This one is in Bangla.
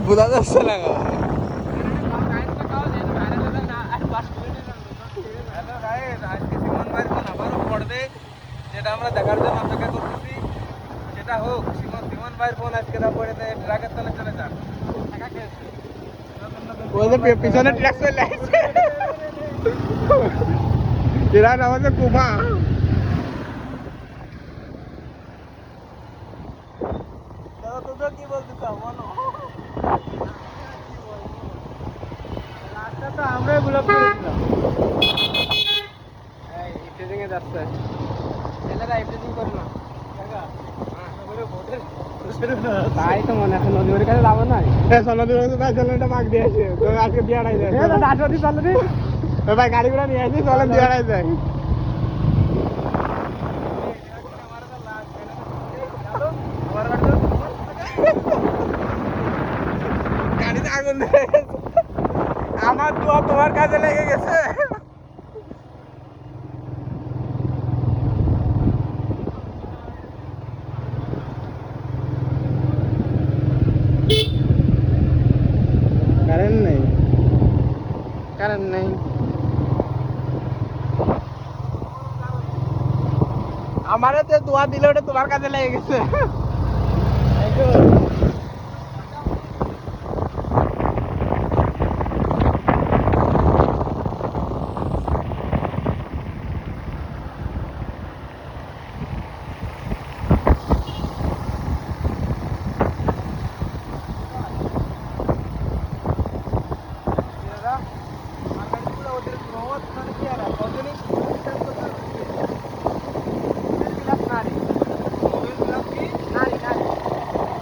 বোঝা যাচ্ছে না যেটা আমরা দেখার জন্য অপেক্ষা করতেছি সেটা হোক। সিমন ভাইয়ের ফোন আজকে না পড়ে ট্রাকের তলে চলে যান। পিছনে ট্রাক চলে আসছে, এরা আমাদের কুমা। তোমরা কি বলতে চাও বলো? রাস্তা তো আমরাই ব্লক করেছিলাম। ইফটিজিং এ যাচ্ছে ছেলেরা, ইফটিজিং করে না তাই তো মনে আছে। নদীর কাছে যাবো না, নদীর কাছে ভাই চলেন, এটা মাগ দিয়ে আসে তো আজকে বিয়াড়াই যায়। ভাই গাড়ি ঘোড়া নিয়ে আসি, চলেন বিয়াড়াই যায়। গাড়িতে আগুন ধরে গেছে, আমার দোয়া তোমার কাজে লেগে গেছে। কারেন্ট নেই, কারেন্ট নেই। আমারে তো দোয়া দিলে ওটা তোমার কাজে লেগে গেছে।